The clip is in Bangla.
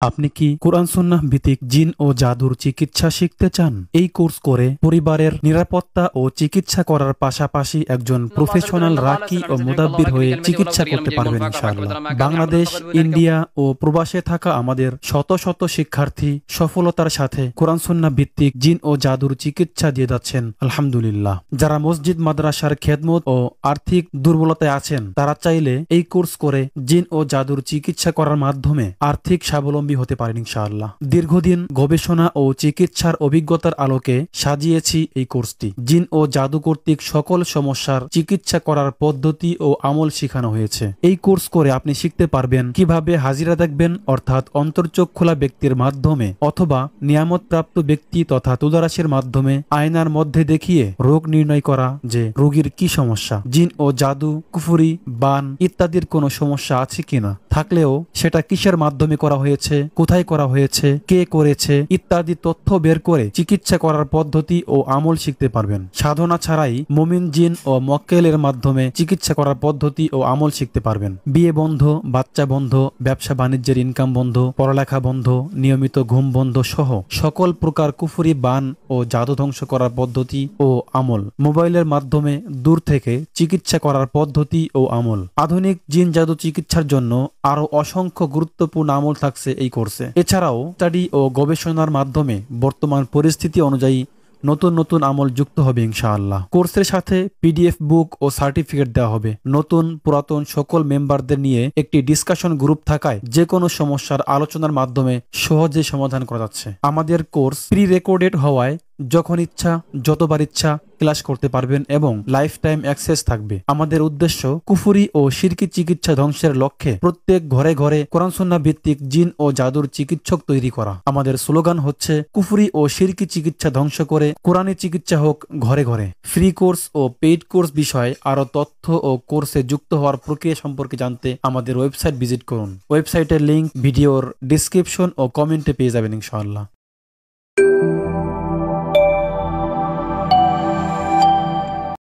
আপনি কি কোরআন সুন্নাহ ভিত্তিক জিন ও জাদুর চিকিৎসা শিখতে চান? এই কোর্স করে পরিবারের নিরাপত্তা ও চিকিৎসা করার পাশাপাশি একজন প্রফেশনাল রাকি ও মুদাব্বির হয়ে চিকিৎসা করতে পারবেন ইনশাআল্লাহ। বাংলাদেশ, ইন্ডিয়া ও প্রবাসে থাকা আমাদের শত শত শিক্ষার্থী সফলতার সাথে কোরআন সুন্নাহ ভিত্তিক জিন ও জাদুর চিকিৎসা দিয়ে যাচ্ছেন আলহামদুলিল্লাহ। যারা মসজিদ মাদ্রাসার খেদমত ও আর্থিক দুর্বলতায় আছেন তারা চাইলে এই কোর্স করে জিন ও জাদুর চিকিৎসা করার মাধ্যমে আর্থিক স্বাবলম্বী হতে পারেন ইনশাআল্লাহ। দীর্ঘদিন গবেষণা ও চিকিৎসার অভিজ্ঞতার আলোকে সাজিয়েছি এই কোর্সটি। জিন ও জাদু কর্তৃক সকল সমস্যার চিকিৎসা করার পদ্ধতি ও আমল শেখানো হয়েছে। এই কোর্স করে আপনি শিখতে পারবেন কিভাবে হাজিরা দেখবেন, অর্থাৎ অন্তর্চোখ খোলা ব্যক্তির মাধ্যমে অথবা নিয়ামতপ্রাপ্ত ব্যক্তি তথা তুদারাসের মাধ্যমে আয়নার মধ্যে দেখিয়ে রোগ নির্ণয় করা যে রোগীর কি সমস্যা, জিন ও জাদু, কুফুরি, বান ইত্যাদির কোনো সমস্যা আছে কিনা, থাকলেও সেটা কিসের মাধ্যমে করা হয়েছে, কোথায় করা হয়েছে, কে করেছে ইত্যাদি তথ্য বের করে চিকিৎসা করার পদ্ধতি ও আমল শিখতে পারবেন। সাধনা ছাড়াই মুমিন জিন ও মক্কেলের মাধ্যমে চিকিৎসা করার পদ্ধতি ও আমল শিখতে পারবেন। বিয়ে বন্ধ, বাচ্চা বন্ধ, ব্যবসা বাণিজ্যের ইনকাম বন্ধ, পড়ালেখা বন্ধ, নিয়মিত ঘুম বন্ধ সহ সকল প্রকার কুফুরি, বান ও জাদু ধ্বংস করার পদ্ধতি ও আমল, মোবাইলের মাধ্যমে দূর থেকে চিকিৎসা করার পদ্ধতি ও আমল, আধুনিক জিন জাদু চিকিৎসার জন্য আরো অসংখ্য গুরুত্বপূর্ণ আমল থাকছে এই কোর্সে। এছাড়াও স্টাডি ও গবেষণার মাধ্যমে বর্তমান পরিস্থিতি অনুযায়ী নতুন নতুন আমল যুক্ত হবে ইনশাআল্লাহ। কোর্সের সাথে পিডিএফ বুক ও সার্টিফিকেট দেওয়া হবে। নতুন পুরাতন সকল মেম্বারদের নিয়ে একটি ডিসকাশন গ্রুপ থাকায় যে কোনো সমস্যার আলোচনার মাধ্যমে সহজে সমাধান করা যাচ্ছে। আমাদের কোর্স প্রি রেকর্ডেড হওয়ায় যখন ইচ্ছা যতবার ইচ্ছা ক্লাস করতে পারবেন এবং লাইফ টাইম অ্যাক্সেস থাকবে। আমাদের উদ্দেশ্য কুফুরি ও শিরকি চিকিৎসা ধ্বংসের লক্ষ্যে প্রত্যেক ঘরে ঘরে কোরআন সুন্নাহ ভিত্তিক জিন ও জাদুর চিকিৎসক তৈরি করা। আমাদের স্লোগান হচ্ছে কুফুরি ও শিরকি চিকিৎসা ধ্বংস করে কোরআনী চিকিৎসা হোক ঘরে ঘরে। ফ্রি কোর্স ও পেইড কোর্স বিষয়ে আরো তথ্য ও কোর্সে যুক্ত হওয়ার প্রক্রিয়া সম্পর্কে জানতে আমাদের ওয়েবসাইট ভিজিট করুন। ওয়েবসাইটের লিংক ভিডিওর ডিসক্রিপশন ও কমেন্টে পেয়ে যাবেন ইনশাআল্লাহ।